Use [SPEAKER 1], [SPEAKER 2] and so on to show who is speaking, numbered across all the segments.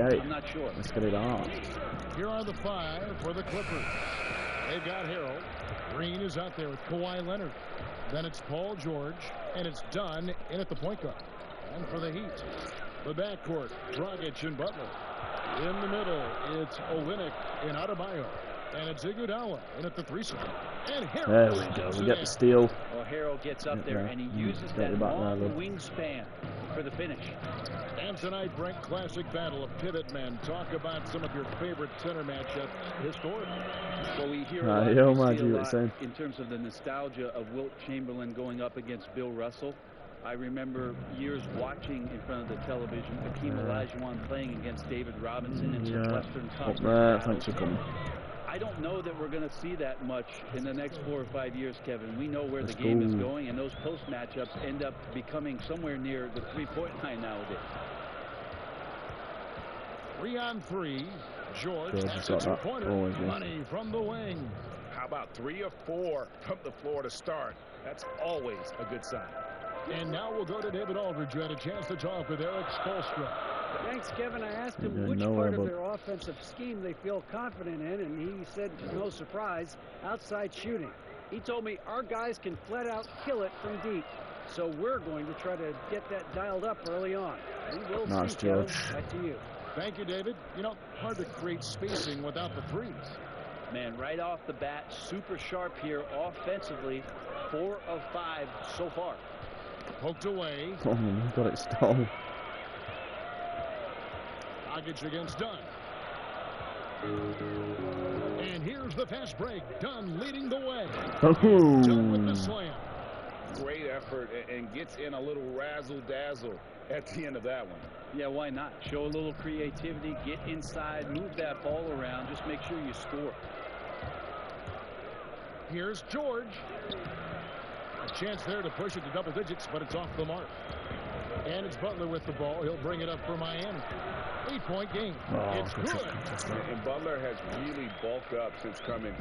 [SPEAKER 1] I'm not sure.
[SPEAKER 2] Let's get it on.
[SPEAKER 3] Here are the 5 for the Clippers. They've got Harrell. Green is out there with Kawhi Leonard. Then it's Paul George, and it's Dunn in at the point guard. And for the Heat, the backcourt, Dragic and Butler. In the middle, it's Olynyk and Adebayo. And it's Iguodala in at the 3 spot. And Harrell.
[SPEAKER 2] There we go. We get the steal.
[SPEAKER 1] Well, Harrell gets up there, and he uses that long wingspan for the finish.
[SPEAKER 3] And tonight, Brent, classic battle of pivot men. Talk about some of your favorite center matchups historically.
[SPEAKER 1] Well, we hear a lot in terms of the nostalgia of Wilt Chamberlain going up against Bill Russell. I remember years watching in front of the television Hakeem Olajuwon playing against David Robinson in some Western Conference.
[SPEAKER 2] Thanks for coming.
[SPEAKER 1] I don't know that we're going to see that much in the next 4 or 5 years, Kevin. We know where the game is going, and those post matchups end up becoming somewhere near the three-point line nowadays.
[SPEAKER 3] 3-on-3. George that's a two-pointer. Money from the wing.
[SPEAKER 4] How about 3 or 4 from the floor to start? That's always a good sign.
[SPEAKER 3] And now we'll go to David Aldridge, who had a chance to talk with Eric Spoelstra.
[SPEAKER 5] Thanks, Kevin. I asked him which part of their offensive scheme they feel confident in, and he said, no surprise, outside shooting. He told me our guys can flat out kill it from deep. So we're going to try to get that dialed up early on. We will see, Kevin. Back to you.
[SPEAKER 3] Thank you, David. You know, hard to create spacing without the threes.
[SPEAKER 1] Man, right off the bat, super sharp here offensively. 4 of 5 so far.
[SPEAKER 3] Poked away.
[SPEAKER 2] Oh, got it stolen.
[SPEAKER 3] Dragic against Dunn. And here's the fast break. Dunn leading the way. Dunn with the slam.
[SPEAKER 4] Great effort and gets in a little razzle-dazzle at the end of that one.
[SPEAKER 1] Yeah, why not? Show a little creativity, get inside, move that ball around, just make sure you score.
[SPEAKER 3] Here's George. A chance there to push it to double digits, but it's off the mark. And it's Butler with the ball. He'll bring it up for Miami. 8-point game. It's good.
[SPEAKER 4] And Butler has really bulked up since coming.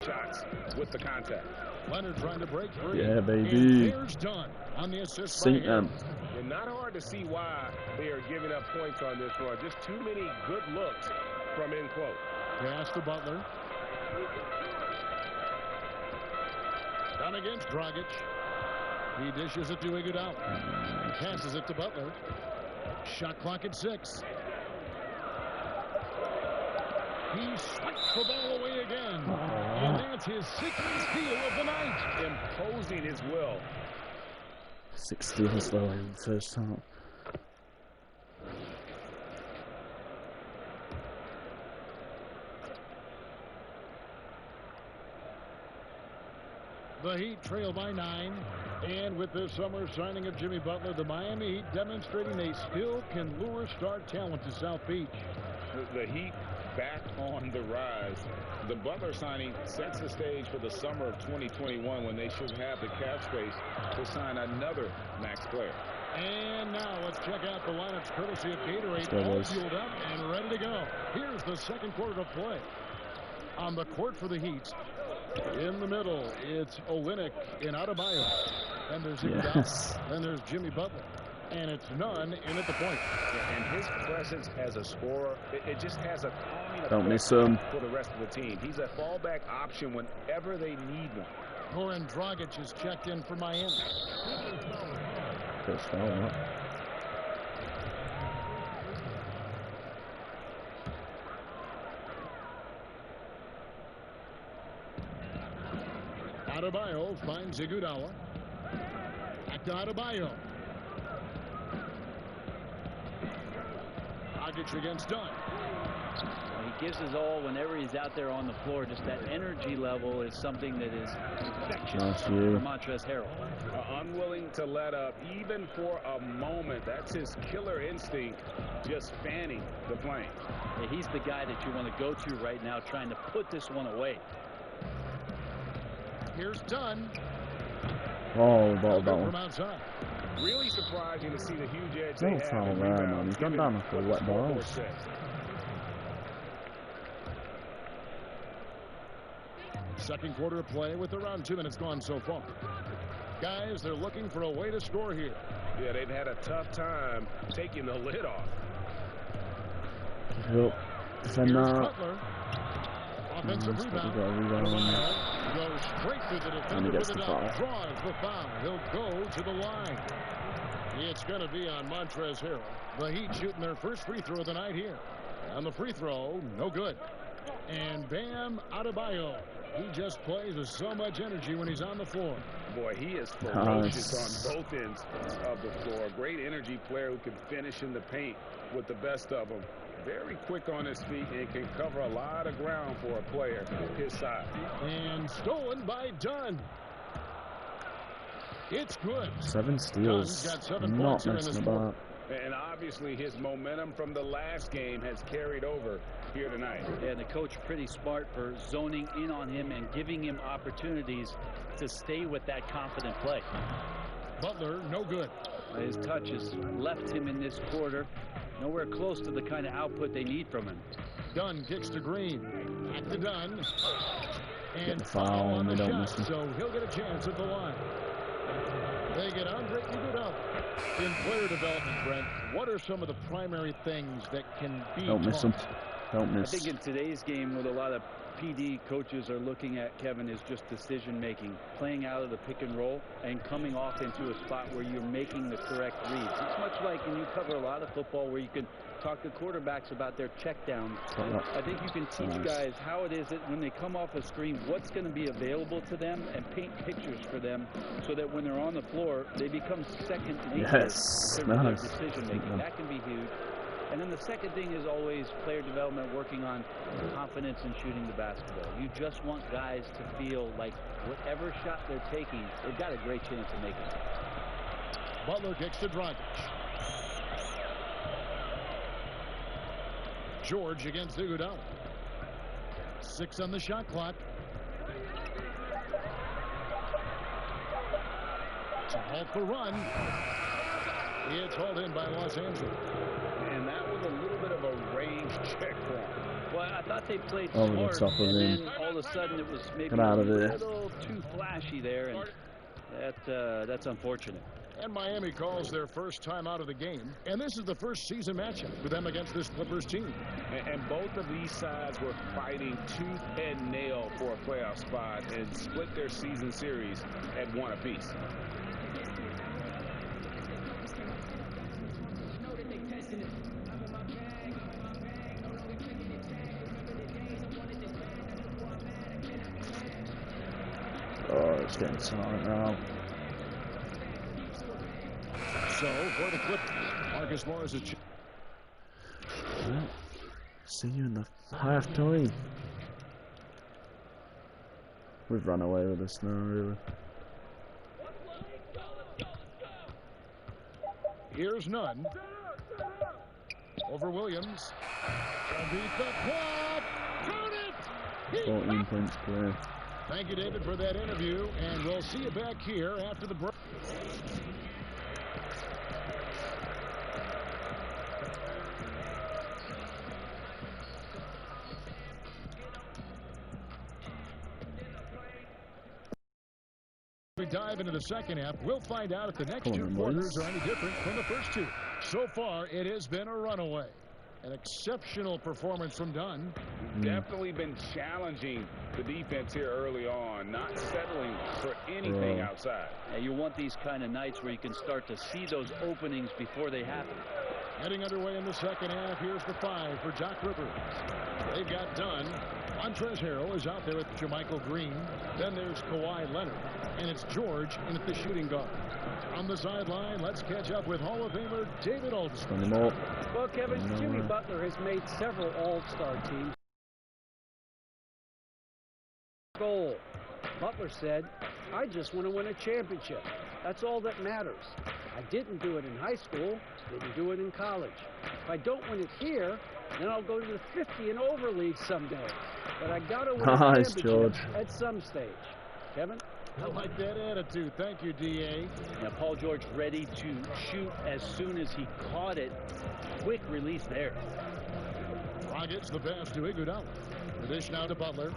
[SPEAKER 4] Shots with the contact.
[SPEAKER 3] Leonard trying to break free.
[SPEAKER 2] Yeah, baby.
[SPEAKER 3] And there's Dunn on the assist.
[SPEAKER 2] Sink them.
[SPEAKER 4] And not hard to see why they are giving up points on this run. Just too many good looks from in close.
[SPEAKER 3] Pass to Butler. Down against Dragic. He dishes it to Iguodala. Passes it to Butler. Shot clock at 6. He swipes the ball away again. And that's his 6th steal of the night.
[SPEAKER 4] Imposing his will.
[SPEAKER 2] 6 steals though in the first half.
[SPEAKER 3] The Heat trail by 9. And with the summer signing of Jimmy Butler, the Miami Heat demonstrating they still can lure star talent to South Beach.
[SPEAKER 4] The Heat back on the rise. The Butler signing sets the stage for the summer of 2021 when they should have the cap space to sign another max player.
[SPEAKER 3] And now let's check out the lineups courtesy of Gatorade, all fueled up and ready to go. Here's the second quarter of play. On the court for the Heat. In the middle, it's Olynyk and Adebayo. And there's Iguodala. Then there's Jimmy Butler. And it's Nunn in at the point.
[SPEAKER 4] And his presence as a scorer, it just has a calming
[SPEAKER 2] Don't miss him.
[SPEAKER 4] For the rest of the team. He's a fallback option whenever they need one.
[SPEAKER 3] Goran Dragic is checked in for Miami.
[SPEAKER 2] Good foul,
[SPEAKER 3] Adebayo finds Iguodala. Back to Adebayo. Dragic against Dunn.
[SPEAKER 1] He gives his all whenever he's out there on the floor. Just that energy level is something that is infectious for Montrezl Harrell.
[SPEAKER 4] Unwilling to let up even for a moment. That's his killer instinct, just fanning the flame.
[SPEAKER 1] Yeah, he's the guy that you want to go to right now, trying to put this one away.
[SPEAKER 3] Here's Dunn.
[SPEAKER 2] Oh, ball
[SPEAKER 3] from outside.
[SPEAKER 4] Really surprising to see the huge edge
[SPEAKER 2] they have. Foul there, man. He's gone down for wet balls.
[SPEAKER 3] Second quarter of play with around 2 minutes gone so far. Guys, they're looking for a way to score here.
[SPEAKER 4] Yeah, they've had a tough time taking the lid off.
[SPEAKER 2] Yep. Defend that.
[SPEAKER 3] Butler. Offensive rebound. Goes straight through the defender with the dunk. Draws the foul. He'll go to the line. It's going to be on Montrezl Harrell. The Heat shooting their first free throw of the night here. And the free throw, no good. And Bam Adebayo. He just plays with so much energy when he's on the floor.
[SPEAKER 4] Boy, he is ferocious on both ends of the floor. Great energy player who can finish in the paint with the best of them. Very quick on his feet and can cover a lot of ground for a player his size.
[SPEAKER 3] And stolen by Dunn. It's good.
[SPEAKER 2] 7 steals.
[SPEAKER 3] Got 7
[SPEAKER 2] not messing about.
[SPEAKER 4] And obviously his momentum from the last game has carried over here tonight.
[SPEAKER 1] Yeah, the coach pretty smart for zoning in on him and giving him opportunities to stay with that confident play.
[SPEAKER 3] Butler, no good.
[SPEAKER 1] His touch has left him in this quarter. Nowhere close to the kind of output they need from him.
[SPEAKER 3] Dunn kicks to Green. Back to Dunn.
[SPEAKER 2] Get the foul and they don't miss him.
[SPEAKER 3] So he'll get a chance at the line. They get Andre Iguodala. In player development, Brent, what are some of the primary things that can be
[SPEAKER 2] Don't miss him. Don't miss.
[SPEAKER 1] I think in today's game, what a lot of PD coaches are looking at, Kevin, is just decision making, playing out of the pick and roll and coming off into a spot where you're making the correct reads. It's much like, and you cover a lot of football, where you can talk to quarterbacks about their checkdowns. I think you can teach guys how it is that when they come off a screen, what's going to be available to them, and paint pictures for them so that when they're on the floor, they become second nature to their decision making. That can be huge. And then the second thing is always player development, working on confidence in shooting the basketball. You just want guys to feel like whatever shot they're taking, they've got a great chance of making it.
[SPEAKER 3] Butler kicks to Dragic. George against Iguodala. 6 on the shot clock. To halt the run. It's hauled in by Los Angeles.
[SPEAKER 4] And that was a little bit of a range check for him.
[SPEAKER 1] Well, I thought they played smart, and then all of a sudden it was maybe a little too flashy there, and that's unfortunate.
[SPEAKER 3] And Miami calls their first time out of the game. And this is the first season matchup for them against this Clippers team.
[SPEAKER 4] And both of these sides were fighting tooth and nail for a playoff spot and split their season series at 1 apiece.
[SPEAKER 2] Oh, it's getting silent now.
[SPEAKER 3] So, for the Clippers, Marcus Morris is...
[SPEAKER 2] Well, see you in the halftime. We've run away with this now, really.
[SPEAKER 3] Here's Nunn. Over Williams. Beat the clock. Count it!
[SPEAKER 2] 14 points clear.
[SPEAKER 3] Thank you, David, for that interview, and we'll see you back here after the break. We dive into the second half. We'll find out if the next 2 quarters are any different from the first 2. So far, it has been a runaway. An exceptional performance from Dunn.
[SPEAKER 4] Definitely been challenging the defense here early on, not settling for anything outside.
[SPEAKER 1] Yeah, you want these kind of nights where you can start to see those openings before they happen.
[SPEAKER 3] Getting underway in the second half. Here's the 5 for Doc Rivers. They've got Dunn. Montrezl Harrell is out there with JaMychal Green. Then there's Kawhi Leonard. And it's George in at the shooting guard. On the sideline, let's catch up with Hall of Famer David Aldridge.
[SPEAKER 5] Well, Kevin, Jimmy Butler has made several all-star teams. Goal. Butler said, I just want to win a championship. That's all that matters. I didn't do it in high school, didn't do it in college. If I don't win it here, then I'll go to the 50 and over league someday. But I got to win a championship at some stage. Kevin?
[SPEAKER 3] I like that attitude. Thank you, D.A.
[SPEAKER 1] Now, Paul George ready to shoot as soon as he caught it. Quick release there.
[SPEAKER 3] Rockets the pass to Iguodala. The dish now to Butler.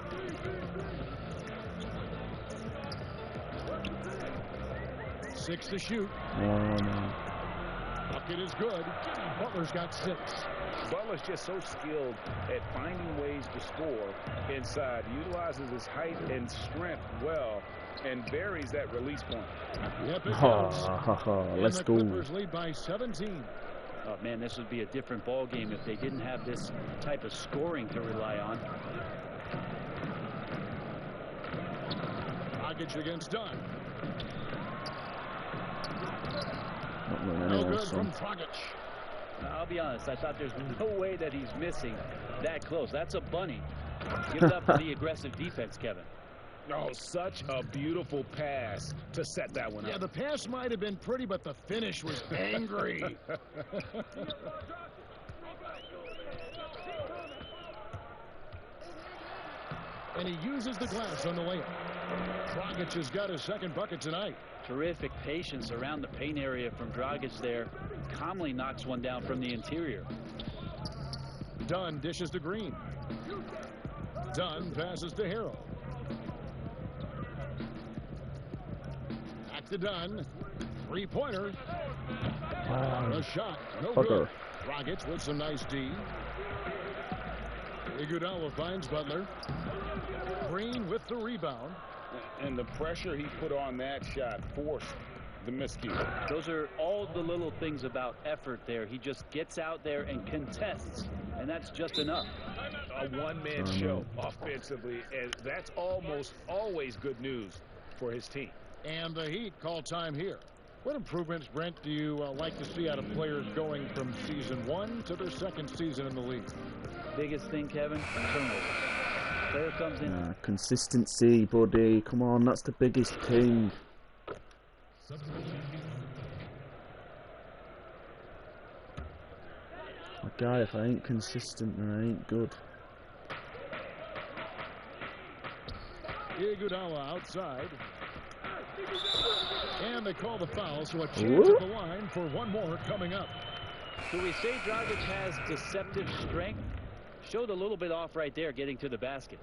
[SPEAKER 3] 6 to shoot.
[SPEAKER 2] Oh, man.
[SPEAKER 3] Bucket is good. Butler's got 6.
[SPEAKER 4] Butler's just so skilled at finding ways to score inside, utilizes his height and strength well, and varies that release point.
[SPEAKER 3] Yep, it does.
[SPEAKER 2] Let's go.
[SPEAKER 3] Clippers lead by 17.
[SPEAKER 1] Oh, man, this would be a different ball game if they didn't have this type of scoring to rely on.
[SPEAKER 3] Dragic against Dunn.
[SPEAKER 2] No
[SPEAKER 3] good from Dragic.
[SPEAKER 1] I'll be honest, I thought there's no way that he's missing that close. That's a bunny. Give it up for the aggressive defense, Kevin.
[SPEAKER 4] Oh, such a beautiful pass to set that one up.
[SPEAKER 3] Yeah, the pass might have been pretty, but the finish was angry. And he uses the glass on the layup. Dragic has got his second bucket tonight.
[SPEAKER 1] Terrific patience around the paint area from Dragic there. Calmly knocks one down from the interior.
[SPEAKER 3] Dunn dishes to Green. Dunn passes to Harrell. Back to Dunn. Three-pointer. A shot. No good. Dragic with some nice D. Iguodala finds Butler. Green with the rebound.
[SPEAKER 4] And the pressure he put on that shot forced the miscue.
[SPEAKER 1] Those are all the little things about effort there. He just gets out there and contests, and that's just enough.
[SPEAKER 4] A one-man show offensively, and that's almost always good news for his team.
[SPEAKER 3] And the Heat call time here. What improvements, Brent, do you like to see out of players going from season 1 to their second season in the league?
[SPEAKER 1] Biggest thing, Kevin, turnovers. Player comes in.
[SPEAKER 2] Consistency, buddy. Come on, that's the biggest thing. My guy, if I ain't consistent, then I ain't good.
[SPEAKER 3] Iguodala outside. And they call the foul, so a chance at the line for one more coming up.
[SPEAKER 1] Do we say Dragic has deceptive strength? Showed a little bit off right there getting to the basket.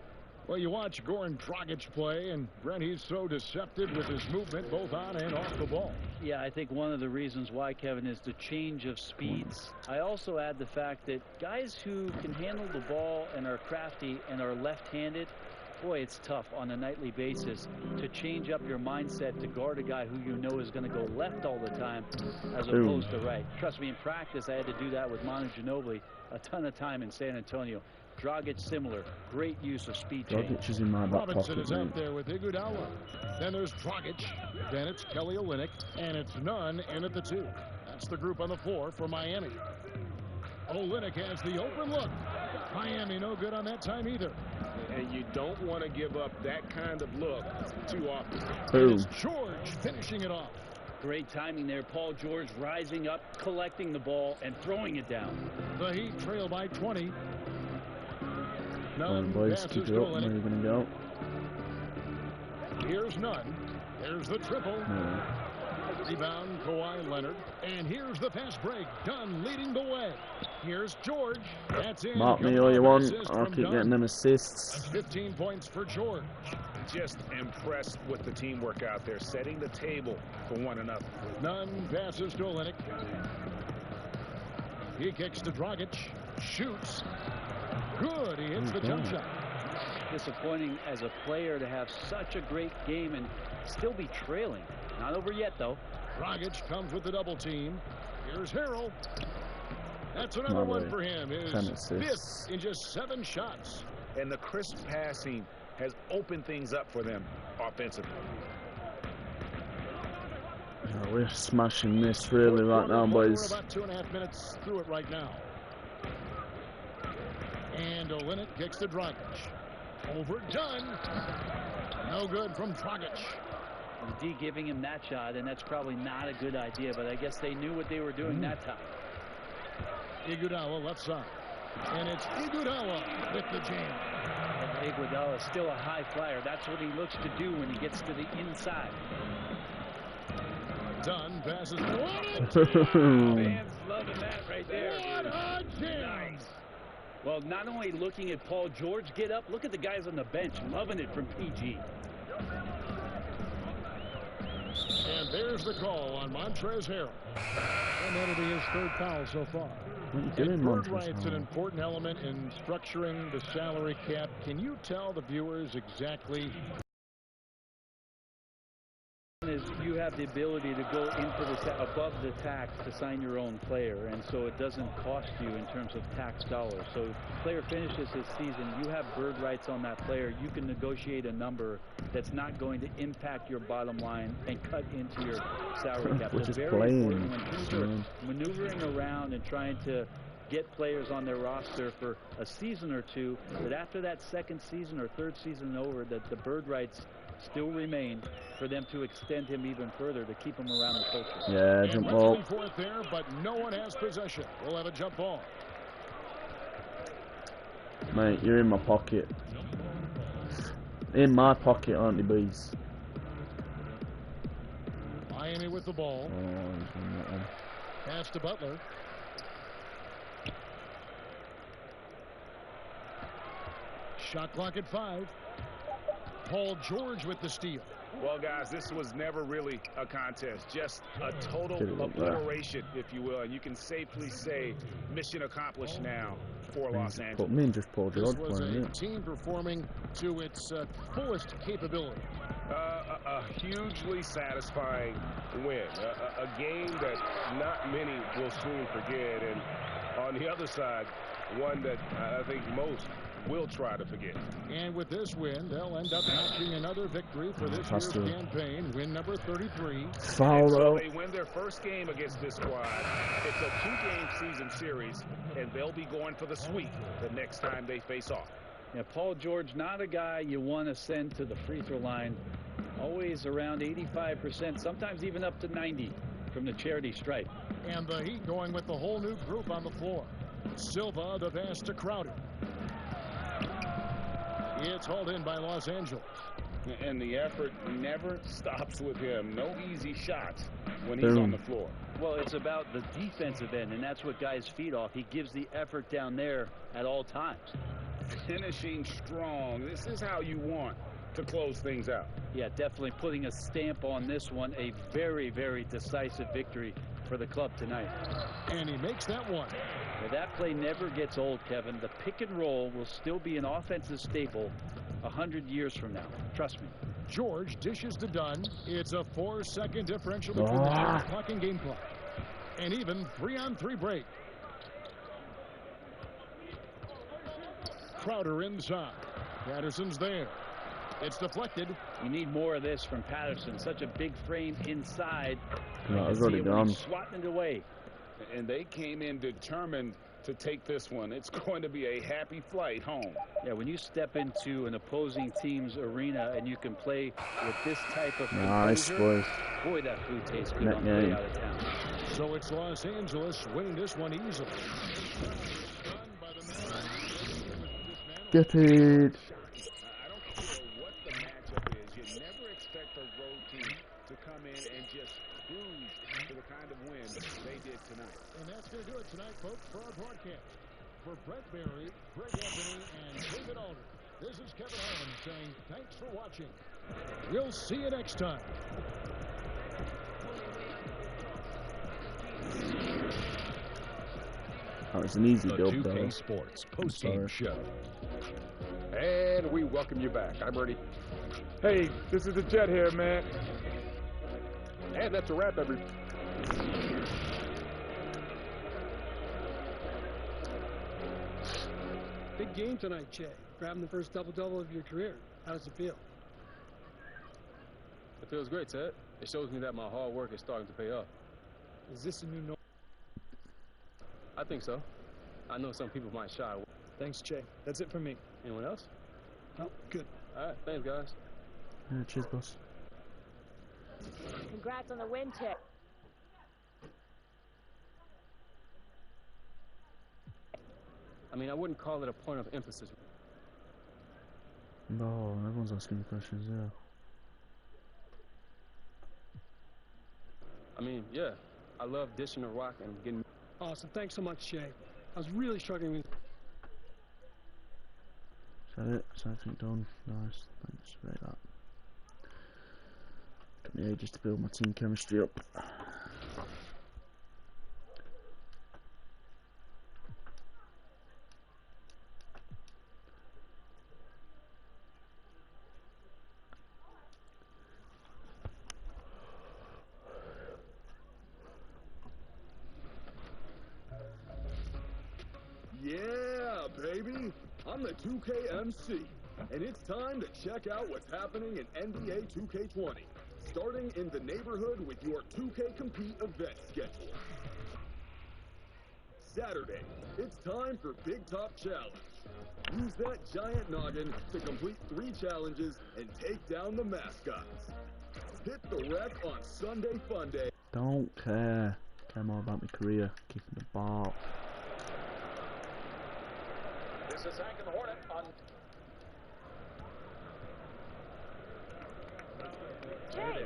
[SPEAKER 3] Well, you watch Goran Dragic play, and Brent, he's so deceptive with his movement both on and off the ball.
[SPEAKER 1] Yeah, I think one of the reasons why, Kevin, is the change of speeds. I also add the fact that guys who can handle the ball and are crafty and are left-handed, boy, it's tough on a nightly basis to change up your mindset to guard a guy who you know is going to go left all the time as opposed to right. Trust me, in practice, I had to do that with Manu Ginobili a ton of time in San Antonio. Dragic similar. Great use of speed change.
[SPEAKER 2] Dragic is in my back
[SPEAKER 3] Robinson
[SPEAKER 2] pocket,
[SPEAKER 3] is out there with Iguodala. Then there's Dragic. Then it's Kelly Olynyk. And it's Nunn in at the 2. That's the group on the floor for Miami. Olynyk has the open look. Miami no good on that time either.
[SPEAKER 4] And you don't want to give up that kind of look too often.
[SPEAKER 3] And it's George finishing it off.
[SPEAKER 1] Great timing there. Paul George rising up, collecting the ball, and throwing it down.
[SPEAKER 3] The Heat trail by 20.
[SPEAKER 2] Nunn boys, keep it up. Where are you going to go?
[SPEAKER 3] Here's Nunn. There's the triple. Rebound, Kawhi Leonard. And here's the fast break. Dunn leading the way. Here's George. That's in.
[SPEAKER 2] Mark me all you want. I'll keep getting them assists.
[SPEAKER 3] That's 15 points for George.
[SPEAKER 4] Just impressed with the teamwork out there, setting the table for one another.
[SPEAKER 3] Nunn passes to Olynyk. He kicks to Dragic. Shoots. Good. He hits the jump shot.
[SPEAKER 1] Disappointing as a player to have such a great game and still be trailing. Not over yet, though.
[SPEAKER 3] Dragic comes with the double team. Here's Harrell. That's another one for him. His 5th in just 7 shots.
[SPEAKER 4] And the crisp passing has opened things up for them offensively.
[SPEAKER 2] Yeah, we're smashing this really right now, boys.
[SPEAKER 3] We're about 2.5 minutes through it right now. And Olynyk kicks to Dragic. Overdone. No good from Dragic.
[SPEAKER 1] The D giving him that shot, and that's probably not a good idea, but I guess they knew what they were doing that time.
[SPEAKER 3] Iguodala left side. And it's Iguodala with the jam.
[SPEAKER 1] Iguodala is still a high flyer. That's what he looks to do when he gets to the inside.
[SPEAKER 3] Dunn passes.
[SPEAKER 1] Fans loving that right there.
[SPEAKER 3] What a jam.
[SPEAKER 1] Nice. Well, not only looking at Paul George get up, look at the guys on the bench loving it from PG.
[SPEAKER 3] And there's the call on Montrezl Harrell. And that'll be his third foul so far.
[SPEAKER 2] What are you doing,
[SPEAKER 3] bird
[SPEAKER 2] Montrezl
[SPEAKER 3] right's an
[SPEAKER 2] Harrell?
[SPEAKER 3] important element in structuring the salary cap. Can you tell the viewers exactly?
[SPEAKER 1] Is you have the ability to go into the above the tax to sign your own player, and so it doesn't cost you in terms of tax dollars. So if the player finishes his season, you have bird rights on that player. You can negotiate a number that's not going to impact your bottom line and cut into your salary cap.
[SPEAKER 2] We're
[SPEAKER 1] So
[SPEAKER 2] just
[SPEAKER 1] very
[SPEAKER 2] playing.
[SPEAKER 1] important when teams are maneuvering around and trying to get players on their roster for a season or two, that after that second season or third season over, that the bird rights still remain for them to extend him even further to keep him around the culture.
[SPEAKER 2] Yeah, jump ball.
[SPEAKER 3] For it there, but no one has possession. We'll have a jump ball.
[SPEAKER 2] Mate, you're in my pocket. In my pocket, aren't you, bees?
[SPEAKER 3] Miami with the ball.
[SPEAKER 2] Oh, he's won that one.
[SPEAKER 3] Pass to Butler. Shot clock at 5. Paul George with the steal.
[SPEAKER 4] Well, guys, this was never really a contest, just a total obliteration, if you will. And you can safely say mission accomplished now for Los Angeles.
[SPEAKER 2] Put me in just Paul George
[SPEAKER 3] This was
[SPEAKER 2] playing
[SPEAKER 3] a
[SPEAKER 2] it.
[SPEAKER 3] team performing to its fullest capability.
[SPEAKER 4] A hugely satisfying win. A game that not many will soon forget. And on the other side, one that I think most will try to forget.
[SPEAKER 3] And with this win, they'll end up notching another victory for this year's campaign, win number 33.
[SPEAKER 4] So they win their first game against this squad. It's a 2-game season series, and they'll be going for the sweep the next time they face off.
[SPEAKER 1] Yeah, Paul George, not a guy you want to send to the free throw line. Always around 85%, sometimes even up to 90 from the charity stripe.
[SPEAKER 3] And the Heat going with the whole new group on the floor. Silva, the pass to Crowder. It's hauled in by Los Angeles.
[SPEAKER 4] And the effort never stops with him. No easy shots when he's on the floor.
[SPEAKER 1] Well, it's about the defensive end, and that's what guys feed off. He gives the effort down there at all times.
[SPEAKER 4] Finishing strong. This is how you want to close things out.
[SPEAKER 1] Yeah, definitely putting a stamp on this one. A very, very decisive victory for the club tonight.
[SPEAKER 3] And he makes that one.
[SPEAKER 1] Well, that play never gets old, Kevin. The pick and roll will still be an offensive staple 100 years from now. Trust me.
[SPEAKER 3] George dishes to Dunn. It's a 4-second differential between the shot clock and game clock. And even 3-on-3 break. Crowder inside. Patterson's there. It's deflected.
[SPEAKER 1] You need more of this from Patterson. Such a big frame inside.
[SPEAKER 2] No, it's already gone.
[SPEAKER 1] Swatting it away.
[SPEAKER 4] And they came in determined to take this one. It's going to be a happy flight home.
[SPEAKER 1] Yeah, when you step into an opposing team's arena and you can play with this type of composure, boy, that food tastes good on the way out of town.
[SPEAKER 3] So it's Los Angeles winning this one easily.
[SPEAKER 2] Get it.
[SPEAKER 4] I don't care what the matchup is. You never expect a road team to come in and just cruise to the kind of win they did tonight.
[SPEAKER 3] And that's going to do it tonight, folks, for our broadcast. For Brent Barry, Greg Anthony, and David Alder, this is Kevin Harlan saying thanks for watching. We'll see you next time.
[SPEAKER 2] That was an easy dub,
[SPEAKER 6] The 2K
[SPEAKER 2] though.
[SPEAKER 6] Sports post-game show.
[SPEAKER 7] And we welcome you back. I'm ready. Hey, this is the Jet here, man. And that's a wrap, everybody.
[SPEAKER 8] Big game tonight, Che. Grabbing the first double-double of your career. How does it feel?
[SPEAKER 7] It feels great, Ted. It shows me that my hard work is starting to pay off.
[SPEAKER 8] Is this a new norm?
[SPEAKER 7] I think so. I know some people might shy away.
[SPEAKER 8] Thanks, Che. That's it for me.
[SPEAKER 7] Anyone else?
[SPEAKER 8] Oh, good.
[SPEAKER 7] All right, thanks, guys.
[SPEAKER 2] Yeah, cheers, boss.
[SPEAKER 9] Congrats on the win, Che.
[SPEAKER 7] I mean, I wouldn't call it a point of emphasis.
[SPEAKER 2] No, everyone's asking me questions, yeah.
[SPEAKER 7] I mean, yeah, I love dishing the rock and getting...
[SPEAKER 8] Awesome. Thanks so much, Che. I was really struggling with...
[SPEAKER 2] Is that it? Is everything done? Nice. Thanks for that. Took me ages to build my team chemistry up.
[SPEAKER 9] Yeah, baby! I'm the 2K MC, and it's time to check out what's happening in NBA 2K20. Starting in the neighborhood with your 2K Compete event schedule. Saturday, it's time for Big Top Challenge. Use that giant noggin to complete 3 challenges and take down the mascots. Hit the wreck on Sunday Fun Day.
[SPEAKER 2] Don't care. Care more about my career. Kicking the ball.
[SPEAKER 10] This is Hank and Hornet on.
[SPEAKER 11] Hey!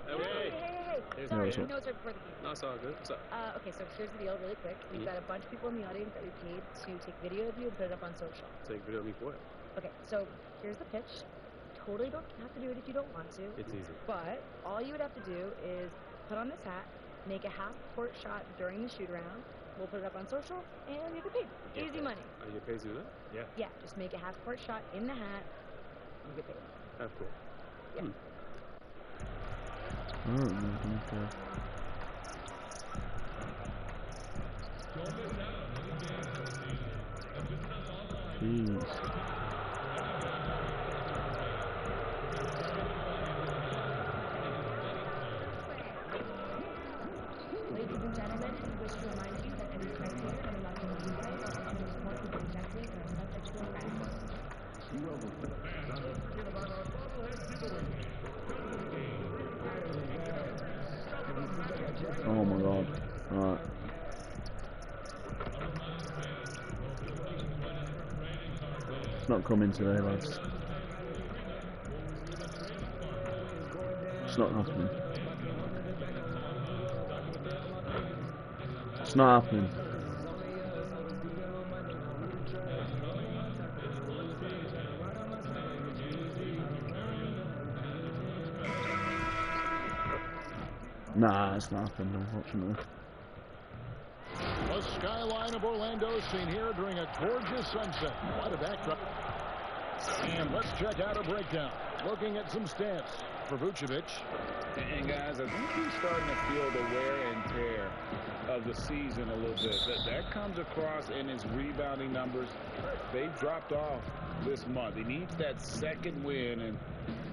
[SPEAKER 2] Hey.
[SPEAKER 11] Sorry, you know it's right before the game.
[SPEAKER 7] No, it's all good. What's up?
[SPEAKER 11] Okay, so here's the deal really quick. We've got a bunch of people in the audience that we paid to take video of you and put it up on social.
[SPEAKER 7] Take video of me for it.
[SPEAKER 11] Okay, so here's the pitch. Totally don't have to do it if you don't want to.
[SPEAKER 7] It's easy.
[SPEAKER 11] But all you would have to do is put on this hat, make a half-court shot during the shoot-around. We'll put it up on social, and you get paid. Easy money.
[SPEAKER 7] You get paid to do that? Yeah.
[SPEAKER 11] Yeah, just make a half-court shot in the hat, you get paid.
[SPEAKER 7] That's cool.
[SPEAKER 11] Yeah.
[SPEAKER 2] Jeez.
[SPEAKER 11] Ladies and gentlemen, we wish to remind you that every spectator and watching the replay are also responsible for protecting and are subject to infraction.
[SPEAKER 2] Oh my god. Alright. It's not coming today, lads. It's not happening. It's not happening. Nah, it's not happening, unfortunately.
[SPEAKER 3] The skyline of Orlando is seen here during a gorgeous sunset. Quite a backdrop. And let's check out a breakdown. Looking at some stats for Vucevic.
[SPEAKER 4] And guys, I think he's starting to feel the wear and tear of the season a little bit. That comes across in his rebounding numbers. They dropped off this month. He needs that second win, and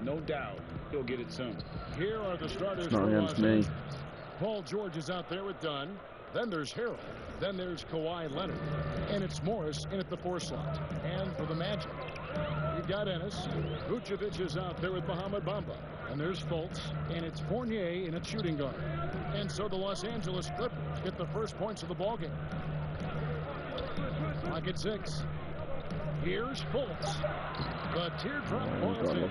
[SPEAKER 4] no doubt he'll get it soon.
[SPEAKER 3] Here are the starters.
[SPEAKER 2] It's not against me.
[SPEAKER 3] Paul George is out there with Dunn. Then there's Harold. Then there's Kawhi Leonard. And it's Morris in at the 4 slot. And for the Magic, you've got Ennis. Vucevic is out there with Mohamed Bamba. And there's Fultz. And it's Fournier in at shooting guard. And so the Los Angeles Clippers get the first points of the ballgame. Clock at 6. Here's Fultz. The teardrop falls in.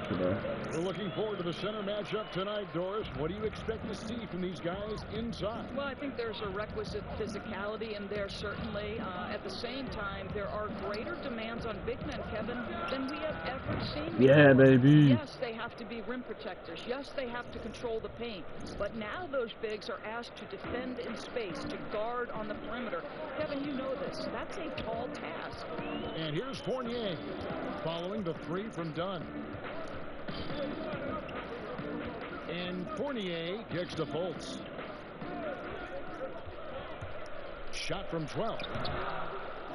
[SPEAKER 3] We're looking forward to the center matchup tonight, Doris. What do you expect to see from these guys inside?
[SPEAKER 12] Well, I think there's a requisite physicality in there, certainly. At the same time, there are greater demands on big men, Kevin, than we have ever seen.
[SPEAKER 2] Yeah, baby.
[SPEAKER 12] Yes, they have to be rim protectors. Yes, they have to control the paint. But now those bigs are asked to defend in space, to guard on the perimeter. Kevin, you know this. That's a tall task.
[SPEAKER 3] And here's Fournier following the 3 from Dunn. And Fournier kicks to Fultz. Shot from 12.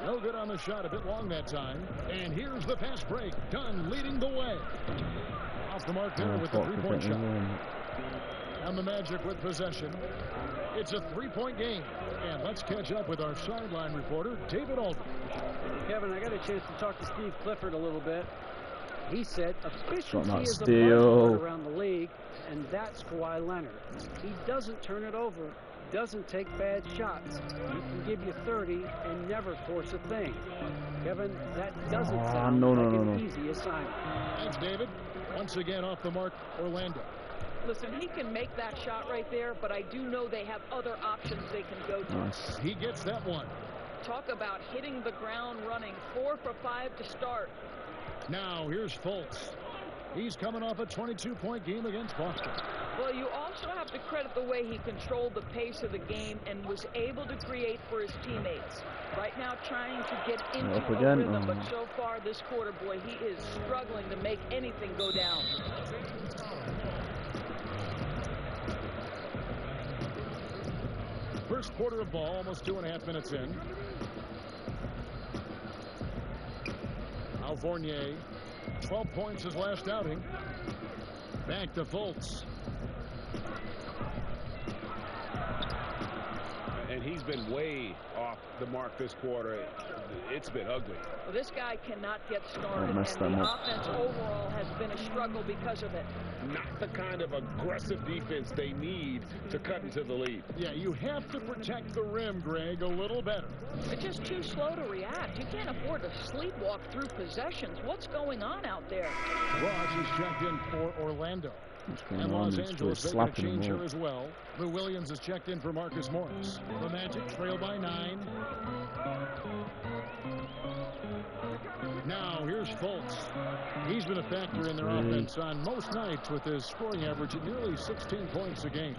[SPEAKER 3] No good on the shot, a bit long that time. And here's the fast break. Dunn leading the way. Off the mark there with the 3-point shot. And the Magic with possession. It's a 3-point game. And let's catch up with our sideline reporter, David Aldridge.
[SPEAKER 5] Kevin, I got a chance to talk to Steve Clifford a little bit. He said efficiency is a
[SPEAKER 2] steal
[SPEAKER 5] buzzword around the league, and that's Kawhi Leonard. He doesn't turn it over, doesn't take bad shots. He can give you 30 and never force a thing. Kevin, that doesn't sound like an easy assignment.
[SPEAKER 3] Thanks, David. Once again off the mark, Orlando.
[SPEAKER 12] Listen, he can make that shot right there, but I do know they have other options they can go to.
[SPEAKER 2] Nice.
[SPEAKER 3] He gets that one.
[SPEAKER 12] Talk about hitting the ground running. 4 for 5 to start.
[SPEAKER 3] Now here's Fultz. He's coming off a 22-point game against Boston.
[SPEAKER 12] Well, you also have to credit the way he controlled the pace of the game and was able to create for his teammates. Right now trying to get into a rhythm, but so far this quarter, boy, he is struggling to make anything go down.
[SPEAKER 3] First quarter of ball, almost 2.5 minutes in. Al Fournier, 12 points his last outing. Back to Fultz.
[SPEAKER 4] And he's been way off the mark this quarter. It's been ugly.
[SPEAKER 12] Well, this guy cannot get started, and the offense overall has been a struggle because of it.
[SPEAKER 4] Not the kind of aggressive defense they need to cut into the lead.
[SPEAKER 3] Yeah, you have to protect the rim, Greg, a little better.
[SPEAKER 12] It's just too slow to react. You can't afford to sleepwalk through possessions. What's going on out there?
[SPEAKER 3] Ross is checked in for Orlando. And Los Angeles, they're going to change here as well. Lou Williams is checked in for Marcus Morris. The Magic trail by 9. Now here's Fultz. He's been a factor in their offense on most nights with his scoring average at nearly 16 points a game.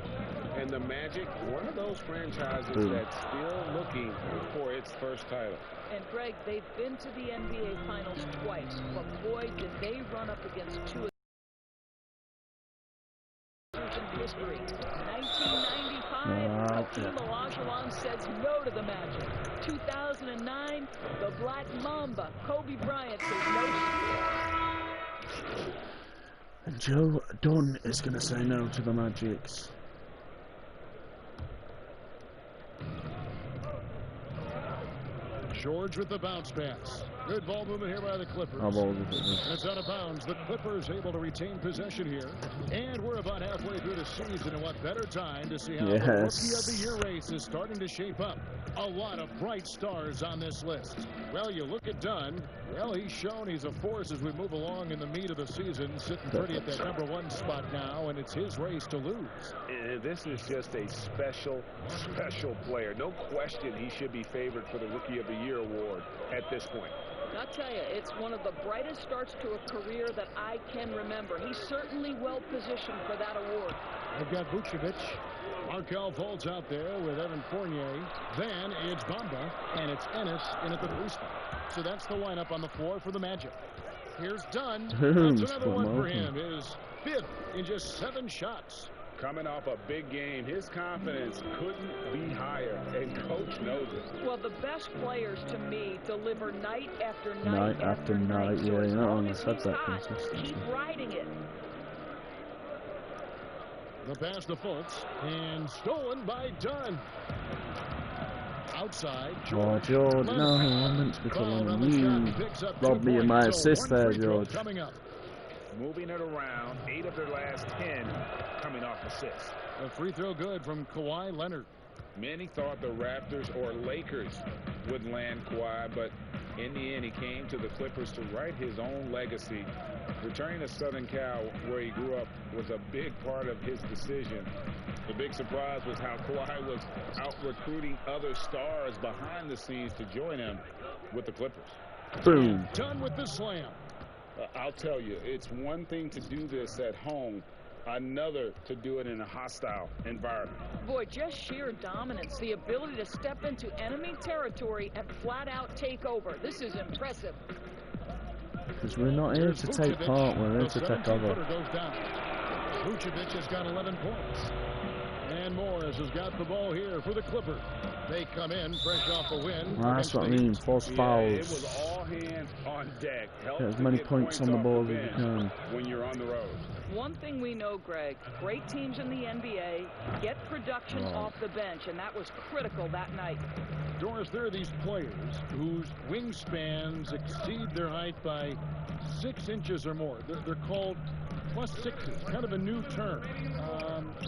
[SPEAKER 4] And the Magic, one of those franchises that's still looking for its first title.
[SPEAKER 12] And Greg, they've been to the NBA Finals twice, but boy, did they run up against two in history. 1995, Hakeem Olajuwon says no to the Magic. 2009, the Black Mamba, Kobe Bryant, says no.
[SPEAKER 2] And Joe Dunn is going to say no to the Magics.
[SPEAKER 3] George with the bounce pass. Good ball movement here by the Clippers. It's out of bounds. The Clippers able to retain possession here. And we're about halfway through the season. And what better time to see how the Rookie of the Year race is starting to shape up. A lot of bright stars on this list. Well, you look at Dunn. Well, he's shown he's a force as we move along in the meat of the season. Sitting pretty at that #1 spot now. And it's his race to lose.
[SPEAKER 4] And this is just a special player. No question he should be favored for the Rookie of the Year award at this point.
[SPEAKER 12] I'll tell you, it's one of the brightest starts to a career that I can remember. He's certainly well positioned for that award.
[SPEAKER 3] They've got Vucevic. Markelle Fultz out there with Evan Fournier. Then it's Bamba, and it's Ennis in at the 3 spot. So that's the lineup on the floor for the Magic. Here's Dunn. That's another one for him. His 5th in just 7 shots.
[SPEAKER 4] Coming off a big game, his confidence couldn't be higher, and Coach knows it.
[SPEAKER 12] Well, the best players, to me, deliver night after night.
[SPEAKER 2] Night after night,
[SPEAKER 12] so
[SPEAKER 2] yeah,
[SPEAKER 12] as long
[SPEAKER 2] I
[SPEAKER 12] as
[SPEAKER 2] said
[SPEAKER 12] he's
[SPEAKER 2] that
[SPEAKER 12] hot,
[SPEAKER 2] consistently.
[SPEAKER 12] keep riding it.
[SPEAKER 3] The pass to Fultz, and stolen by Dunn. Outside, George.
[SPEAKER 2] Oh, George, no, I meant to be calling you. Robbed me of my assist there, George.
[SPEAKER 4] Moving it around, 8 of their last 10 coming off assists.
[SPEAKER 3] A free throw good from Kawhi Leonard.
[SPEAKER 4] Many thought the Raptors or Lakers would land Kawhi, but in the end, he came to the Clippers to write his own legacy. Returning to Southern Cal, where he grew up, was a big part of his decision. The big surprise was how Kawhi was out recruiting other stars behind the scenes to join him with the Clippers.
[SPEAKER 2] Boom.
[SPEAKER 3] Done with the slam.
[SPEAKER 4] I'll tell you, it's one thing to do this at home, another to do it in a hostile environment.
[SPEAKER 12] Boy, just sheer dominance, the ability to step into enemy territory and flat out take over. This is impressive.
[SPEAKER 2] Because we're not here to take part, we're here to take over.
[SPEAKER 3] Vucevic has got 11 points. And Morris has got the ball here for the Clippers. They come in fresh off a win.
[SPEAKER 2] That's what I mean, force fouls.
[SPEAKER 4] It was all hands on deck.
[SPEAKER 2] Get as many points on the board as you can.
[SPEAKER 4] When you're on the road.
[SPEAKER 12] One thing we know, Greg, great teams in the NBA get production off the bench, and that was critical that night.
[SPEAKER 3] Doris, there are these players whose wingspans exceed their height by 6 inches or more. They're called +6s, kind of a new term.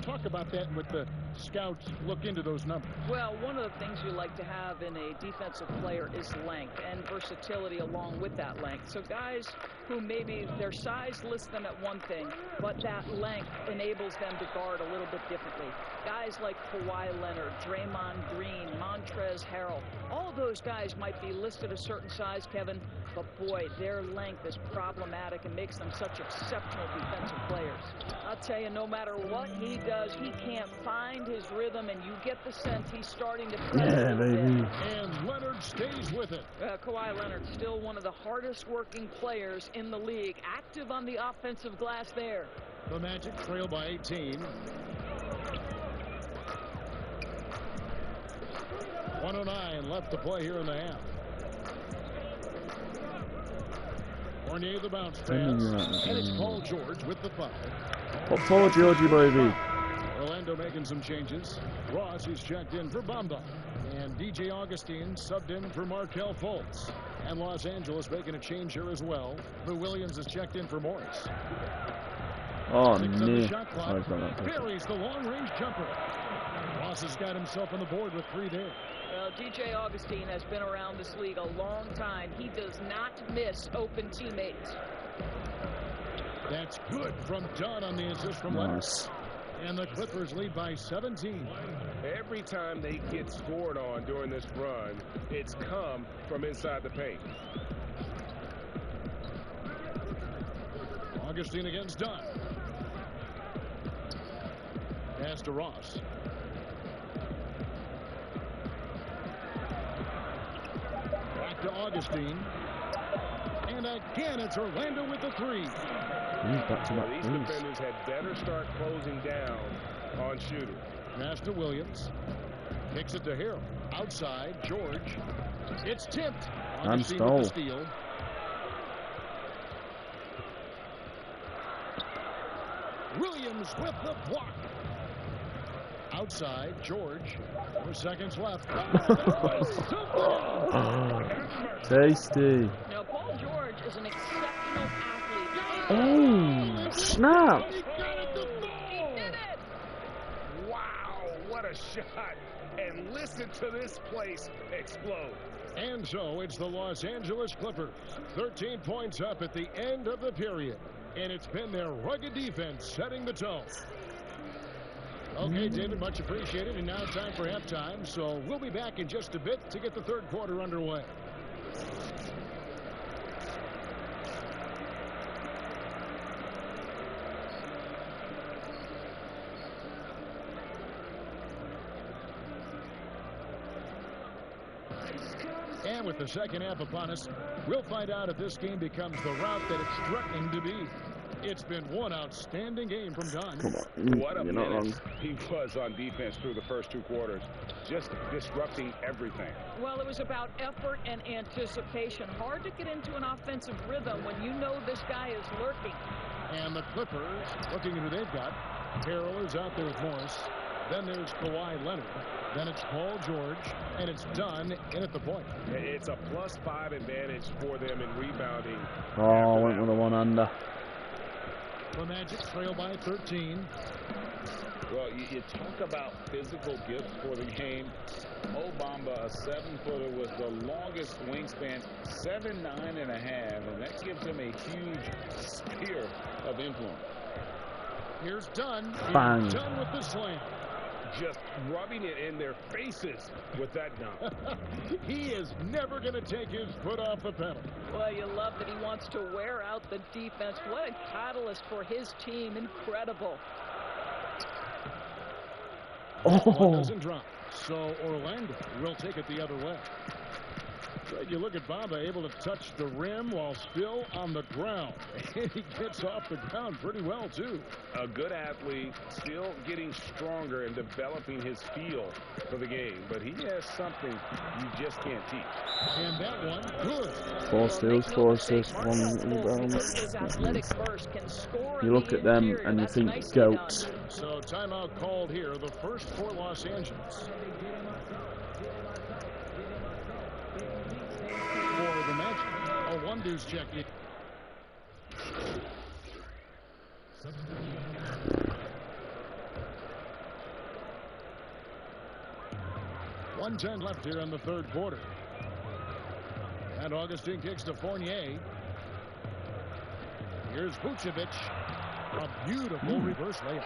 [SPEAKER 3] Talk about that with the scouts look into those numbers?
[SPEAKER 12] Well, one of the things you like to have in a defensive player is length and versatility along with that length. So guys who maybe their size lists them at one thing, but that length enables them to guard a little bit differently. Guys like Kawhi Leonard, Draymond Green, Montrezl Harrell, all of those guys might be listed a certain size, Kevin, but boy, their length is problematic and makes them such exceptional defensive players. I'll tell you, no matter what he does, he can't find his rhythm, and you get the sense he's starting to press a little bit.
[SPEAKER 3] And Leonard stays with it.
[SPEAKER 12] Kawhi Leonard, still one of the hardest working players in the league, active on the offensive glass there.
[SPEAKER 3] The Magic trail by 18. 1:09 left to play here in the half. Fournier the bounce pass. And it's Paul George with the foul.
[SPEAKER 2] Paul Georgie, baby.
[SPEAKER 3] Orlando making some changes. Ross is checked in for Bamba. And DJ Augustine subbed in for Markelle Fultz. And Los Angeles making a change here as well. Lou Williams is checked in for Morris.
[SPEAKER 2] Oh,
[SPEAKER 3] no.
[SPEAKER 2] Buries
[SPEAKER 3] the long-range jumper. Ross has got himself on the board with 3 there.
[SPEAKER 12] Well, DJ Augustine has been around this league a long time. He does not miss open teammates.
[SPEAKER 3] That's good from Dunn on the assist from Leonard. And the Clippers lead by 17.
[SPEAKER 4] Every time they get scored on during this run, it's come from inside the paint.
[SPEAKER 3] Augustine against Dunn. Pass to Ross. Back to Augustine. And again, it's Orlando with the 3.
[SPEAKER 4] These defenders had better start closing down on shooting.
[SPEAKER 3] Pass to Williams. Kicks it to Harrell. Outside, George. It's tipped. Augustine with the steal. Williams with the block. Outside, George. 4 seconds left.
[SPEAKER 2] Tasty.
[SPEAKER 12] Now, Paul George is an exceptional athlete.
[SPEAKER 2] Oh, snap.
[SPEAKER 12] He did it.
[SPEAKER 4] Wow, what a shot. And listen to this place explode.
[SPEAKER 3] And so it's the Los Angeles Clippers. 13 points up at the end of the period. And it's been their rugged defense setting the tone. Okay, David, much appreciated. And now time for halftime. So we'll be back in just a bit to get the third quarter underway. And with the second half upon us, we'll find out if this game becomes the route that it's threatening to be. It's been one outstanding game from Dunn.
[SPEAKER 4] What a minute he was on defense through the first 2 quarters, just disrupting everything.
[SPEAKER 12] Well, it was about effort and anticipation. Hard to get into an offensive rhythm when you know this guy is lurking.
[SPEAKER 3] And the Clippers, looking at who they've got, Harrell is out there with Morris. Then there's Kawhi Leonard. Then it's Paul George, and it's Dunn in at the point.
[SPEAKER 4] It's a +5 advantage for them in rebounding.
[SPEAKER 2] Oh, went with a one-hander.
[SPEAKER 3] The Magic trail by 13.
[SPEAKER 13] Well, you talk about physical gifts for the game. Mo Bamba, a 7-footer with the longest wingspan, 7'9½", and that gives him a huge sphere of influence.
[SPEAKER 3] Here's Dunn.
[SPEAKER 2] Bang.
[SPEAKER 3] Dunn with the slam.
[SPEAKER 4] Just rubbing it in their faces with that dunk.
[SPEAKER 3] He is never going to take his foot off the pedal.
[SPEAKER 12] Well, you love that he wants to wear out the defense. What a catalyst for his team. Incredible.
[SPEAKER 3] One doesn't drop. So Orlando will take it the other way. You look at Bamba able to touch the rim while still on the ground. And he gets off the ground pretty well, too.
[SPEAKER 4] A good athlete, still getting stronger and developing his feel for the game. But he has something you just can't teach.
[SPEAKER 3] And that one, good.
[SPEAKER 2] 4 steals, 4 assists, 1 rebound. You look at them and you think goats.
[SPEAKER 3] So timeout called here, the first for Los Angeles. For the Magic, a one-deuce check in. 1:10 left here in the third quarter. And Augustine kicks to Fournier. Here's Vucevic. A beautiful reverse layup.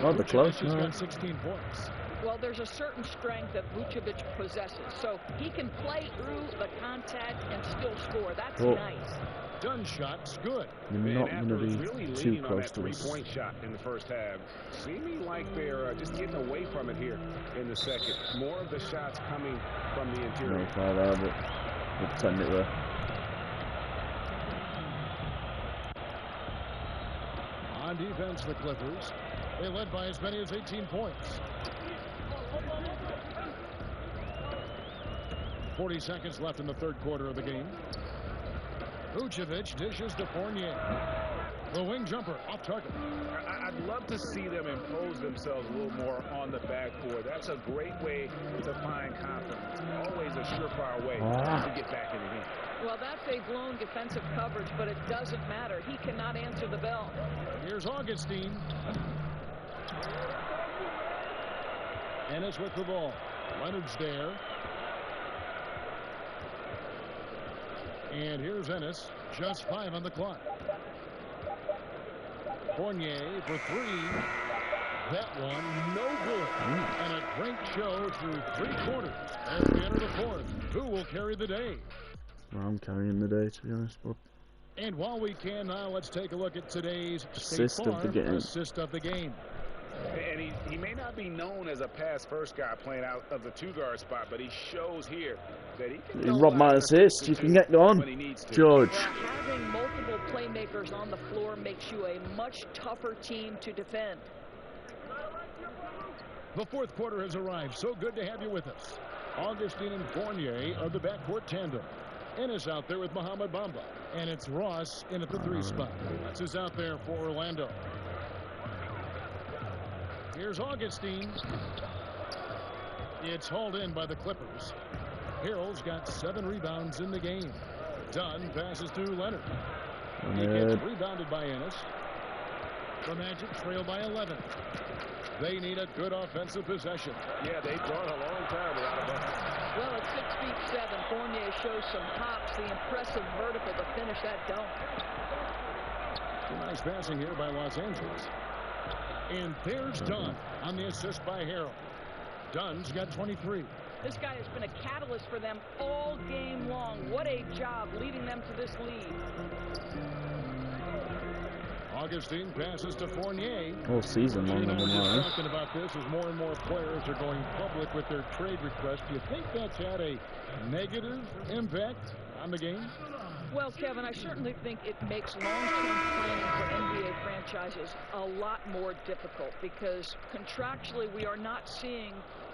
[SPEAKER 2] Oh, the close.
[SPEAKER 3] Vucevic has got 16 points.
[SPEAKER 12] Well, there's a certain strength that Vucevic possesses, so he can play through the contact and still score. That's nice.
[SPEAKER 3] Dunn's shot's good.
[SPEAKER 2] You're not going to be
[SPEAKER 4] really
[SPEAKER 2] too close to us.
[SPEAKER 4] Three-point shot in the first half. Seeming like they're just getting away from it here in the second. More of the shots coming from the interior.
[SPEAKER 2] No foul there, but we'll pretend it were.
[SPEAKER 3] On defense, the Clippers. They led by as many as 18 points. 40 seconds left in the third quarter of the game. Vucevic dishes to Fournier. The wing jumper off target.
[SPEAKER 4] I'd love to see them impose themselves a little more on the backboard. That's a great way to find confidence. Always a surefire way to get back in the game.
[SPEAKER 12] Well, that's a blown defensive coverage, but it doesn't matter. He cannot answer the bell.
[SPEAKER 3] Here's Augustine. Ennis with the ball. Leonard's there. And here's Ennis. Just 5 on the clock. Fournier for 3. That one no good. And a great show through 3 quarters as we enter the fourth. Who will carry the day?
[SPEAKER 2] Well, I'm carrying the day, to be honest, but.
[SPEAKER 3] And while we can now, let's take a look at today's
[SPEAKER 2] assist of the game.
[SPEAKER 3] Assist of the game.
[SPEAKER 4] And he may not be known as a pass-first guy playing out of the 2-guard spot, but he shows here that he can.
[SPEAKER 2] You robbed my assist. You can get going, George.
[SPEAKER 12] Well, having multiple playmakers on the floor makes you a much tougher team to defend.
[SPEAKER 3] The fourth quarter has arrived. So good to have you with us. Augustine and Fournier are the backcourt tandem. Ennis out there with Mohamed Bamba. And it's Ross in at the 3 spot. That's who's out there for Orlando. Here's Augustine. It's hauled in by the Clippers. Harrell's got 7 rebounds in the game. Dunn passes to Leonard. He gets rebounded by Ennis. The Magic trail by 11. They need a good offensive possession.
[SPEAKER 4] Yeah, they've gone a long time without a bucket.
[SPEAKER 12] Well, at 6'7", Fournier shows some hops, the impressive vertical to finish that dunk.
[SPEAKER 3] Nice passing here by Los Angeles. And there's Dunn on the assist by Harrell. Dunn's got 23.
[SPEAKER 12] This guy has been a catalyst for them all game long. What a job leading them to this lead.
[SPEAKER 3] Augustine passes to Fournier.
[SPEAKER 2] All season long, I've been
[SPEAKER 3] talking about this as more and more players are going public with their trade requests. Do you think that's had a negative impact on the game?
[SPEAKER 12] Well, Kevin, I certainly think it makes long-term planning for NBA franchises a lot more difficult because contractually we are not seeing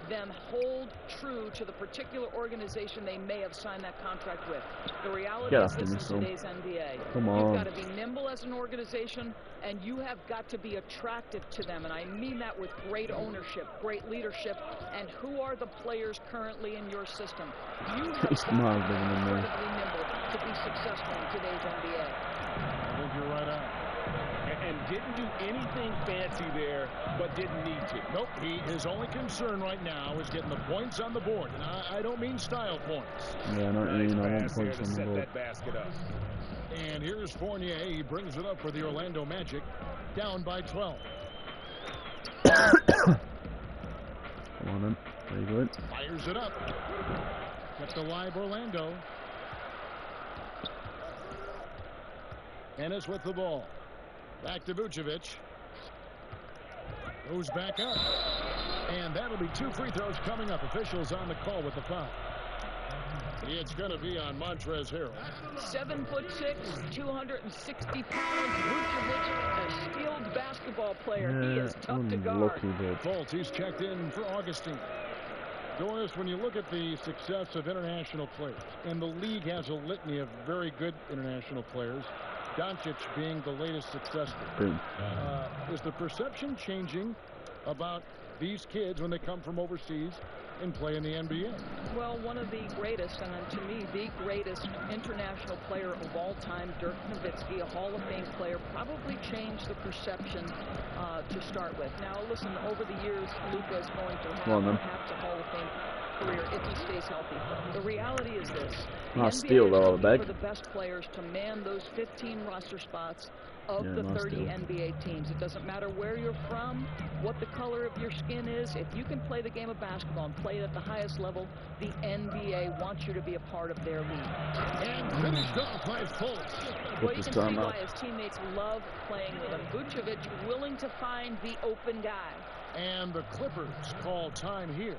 [SPEAKER 12] them hold true to the particular organization they may have signed that contract with. The reality is this is today's NBA.
[SPEAKER 2] Come on.
[SPEAKER 12] You've got to be nimble as an organization, and you have got to be attractive to them. And I mean that with great ownership, great leadership, and who are the players currently in your system? You have got to be incredibly nimble to be successful in today's NBA.
[SPEAKER 3] I think you're right on.
[SPEAKER 4] And didn't do anything fancy there, but didn't need to.
[SPEAKER 3] Nope. His only concern right now is getting the points on the board. And I don't mean style points.
[SPEAKER 2] Yeah, I don't mean I want points on the board.
[SPEAKER 4] That basket up.
[SPEAKER 3] And here's Fournier. He brings it up for the Orlando Magic. Down by 12.
[SPEAKER 2] Come on then. There you go.
[SPEAKER 3] Fires it up. Kept alive Orlando. Ennis with the ball. Back to Vucevic. Goes back up. And that'll be 2 free throws coming up. Officials on the call with the foul. It's going to be on Montrezl Harrell.
[SPEAKER 12] 7'6", 260 pounds. Vucevic, a skilled basketball player. He is tough to guard.
[SPEAKER 3] Fultz, he's checked in for Augustine. Doris, when you look at the success of international players, and the league has a litany of very good international players, Doncic being the latest successful. Is the perception changing about these kids when they come from overseas and play in the NBA?
[SPEAKER 12] Well, one of the greatest, and to me, the greatest international player of all time, Dirk Nowitzki, a Hall of Fame player, probably changed the perception to start with. Now, listen, over the years, Luka is going to have perhaps a Hall of Fame career if he stays healthy. The reality is this.
[SPEAKER 2] Nice steal though,
[SPEAKER 12] for the best players to man those 15 roster spots of the 30 NBA teams. It doesn't matter where you're from, what the color of your skin is. If you can play the game of basketball and play it at the highest level, the NBA wants you to be a part of their league.
[SPEAKER 3] And finished off by Fultz.
[SPEAKER 12] Well, you can see why his teammates love playing with him. Vucevic willing to find the open guy.
[SPEAKER 3] And the Clippers call time here.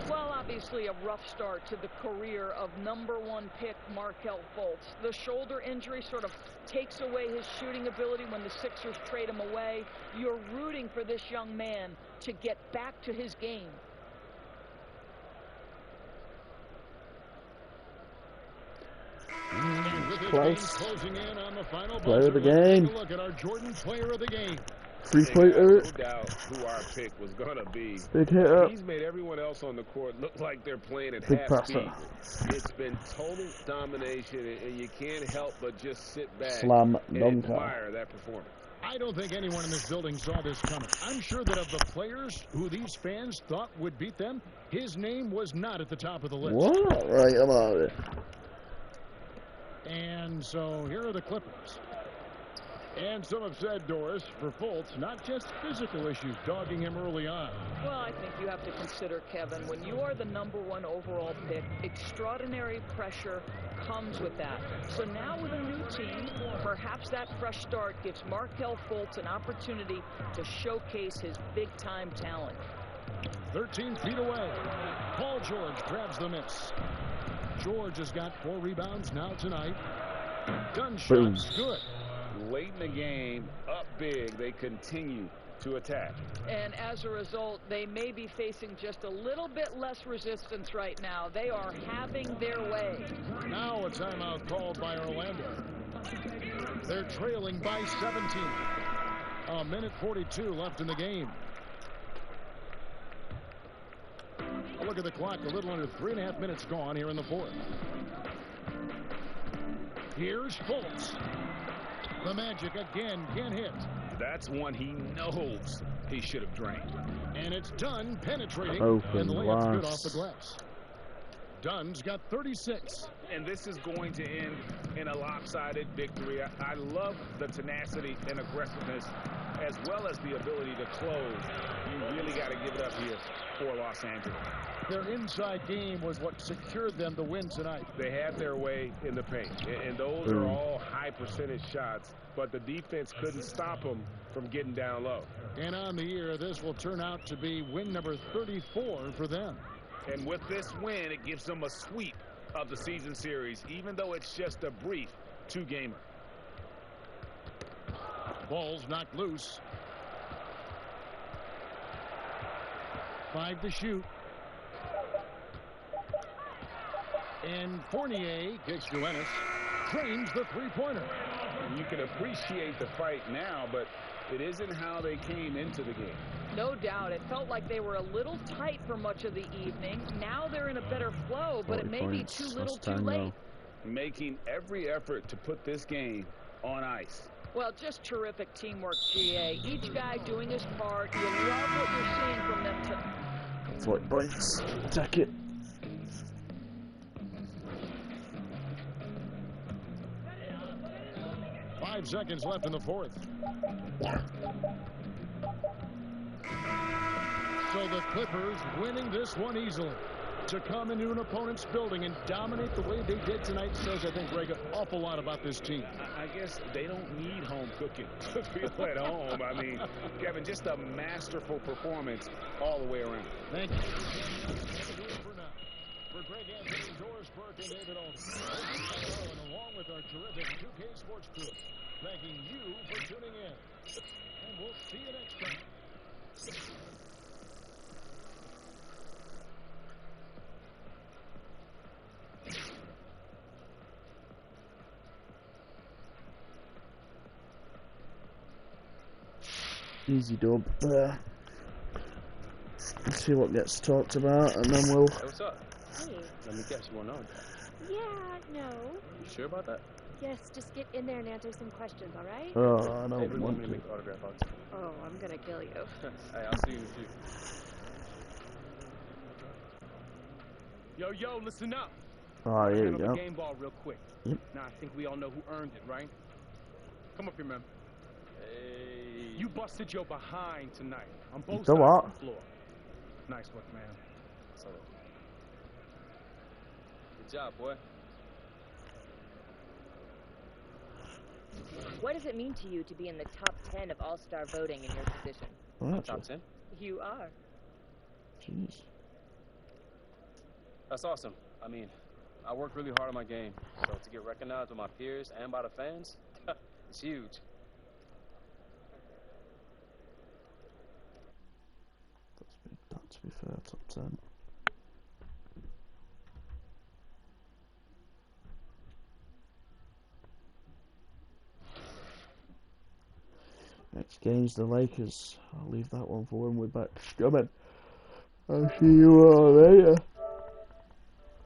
[SPEAKER 12] Well, obviously a rough start to the career of #1 pick Markelle Fultz. The shoulder injury sort of takes away his shooting ability when the Sixers trade him away. You're rooting for this young man to get back to his game.
[SPEAKER 2] Close.
[SPEAKER 3] Player
[SPEAKER 2] of the game.
[SPEAKER 3] Look at our Jordan player of the game.
[SPEAKER 2] 3-pointer.
[SPEAKER 4] No doubt who our pick was going to be.
[SPEAKER 2] Big hitter.
[SPEAKER 4] He's made everyone else on the court look like they're playing at
[SPEAKER 2] Big
[SPEAKER 4] half
[SPEAKER 2] presser.
[SPEAKER 4] speed. It's been total domination, and you can't help but just sit back
[SPEAKER 2] Slam
[SPEAKER 4] and
[SPEAKER 2] dunker.
[SPEAKER 4] admire that performance.
[SPEAKER 3] I don't think anyone in this building saw this coming. I'm sure that of the players who these fans thought would beat them, his name was not at the top of the list.
[SPEAKER 2] What? Right about it.
[SPEAKER 3] And so here are the Clippers. And some have said, Doris, for Fultz, not just physical issues dogging him early on.
[SPEAKER 12] Well, I think you have to consider, Kevin, when you are the #1 overall pick, extraordinary pressure comes with that. So now with a new team, perhaps that fresh start gives Markelle Fultz an opportunity to showcase his big-time talent.
[SPEAKER 3] 13 feet away. Paul George grabs the miss. George has got 4 rebounds now tonight. Done shots good.
[SPEAKER 4] Late in the game, up big, they continue to attack.
[SPEAKER 12] And as a result, they may be facing just a little bit less resistance right now. They are having their way.
[SPEAKER 3] Now a timeout called by Orlando. They're trailing by 17. A minute 42 left in the game. A look at the clock, a little under 3.5 minutes gone here in the fourth. Here's Fultz. The Magic again can't hit.
[SPEAKER 4] That's one he knows he should have drained.
[SPEAKER 3] And it's Dunn penetrating.
[SPEAKER 2] Open
[SPEAKER 3] and the layup's good
[SPEAKER 2] glass.
[SPEAKER 3] off the glass. Dunn's got 36.
[SPEAKER 4] And this is going to end in a lopsided victory. I love the tenacity and aggressiveness as well as the ability to close. You really got to give it up here for Los Angeles.
[SPEAKER 3] Their inside game was what secured them the win tonight.
[SPEAKER 4] They had their way in the paint, and those are all high percentage shots, but the defense couldn't stop them from getting down low.
[SPEAKER 3] And on the year, this will turn out to be win number 34 for them.
[SPEAKER 4] And with this win, it gives them a sweep of the season series, even though it's just a brief 2-gamer.
[SPEAKER 3] Ball's knocked loose. 5 to shoot. And Fournier kicks to Ennis. Drains the three-pointer.
[SPEAKER 4] You can appreciate the fight now, but it isn't how they came into the game.
[SPEAKER 12] No doubt. It felt like they were a little tight for much of the evening. Now they're in a better flow, but it may be too little too late.
[SPEAKER 4] Making every effort to put this game on ice.
[SPEAKER 12] Well, just terrific teamwork, GA. Each guy doing his part. You love what you're seeing from them tonight.
[SPEAKER 2] 40 points. Attack it.
[SPEAKER 3] Five seconds left in the fourth. So the Clippers winning this one easily. To come into an opponent's building and dominate the way they did tonight says, I think, Greg, an awful lot about this team.
[SPEAKER 4] I guess they don't need home cooking to feel at home. I mean, Kevin, just a masterful performance all the way around.
[SPEAKER 3] Thank you. For Greg Anthony, Doris Burke, and David Olson. And along with our terrific 2K Sports crew, thanking you for tuning in. And we'll see you next time.
[SPEAKER 2] Easy dub. Let's see what gets talked about, and then we'll.
[SPEAKER 14] Hey, what's up?
[SPEAKER 11] Hey.
[SPEAKER 14] Let me guess, you want to know?
[SPEAKER 11] Yeah, no.
[SPEAKER 14] You sure about that?
[SPEAKER 11] Yes, just get in there and answer some questions, all right?
[SPEAKER 2] Oh, I don't
[SPEAKER 14] Hey, we
[SPEAKER 2] want
[SPEAKER 14] me
[SPEAKER 2] to.
[SPEAKER 14] to make the autograph out.
[SPEAKER 11] Oh, I'm gonna kill you.
[SPEAKER 14] Hey, I'll see you in a few.
[SPEAKER 7] Yo, listen up.
[SPEAKER 2] Oh, here we go.
[SPEAKER 7] Game ball real quick.
[SPEAKER 2] Yep.
[SPEAKER 7] Now I think we all know who earned it, right? Come up here, man.
[SPEAKER 14] Hey.
[SPEAKER 7] You busted your behind tonight on both
[SPEAKER 2] The
[SPEAKER 7] sides
[SPEAKER 2] what?
[SPEAKER 7] of the floor. Nice work, man.
[SPEAKER 14] So, good job, boy.
[SPEAKER 11] What does it mean to you to be in the top 10 of all-star voting in your position?
[SPEAKER 2] Oh,
[SPEAKER 14] Top 10?
[SPEAKER 11] You are.
[SPEAKER 2] jeez.
[SPEAKER 14] That's awesome. I mean, I work really hard on my game, so to get recognized by my peers and by the fans, it's huge.
[SPEAKER 2] That, to be fair, top 10. Next game's the Lakers. I'll leave that one for when we're back scrumming. I'll see you all later.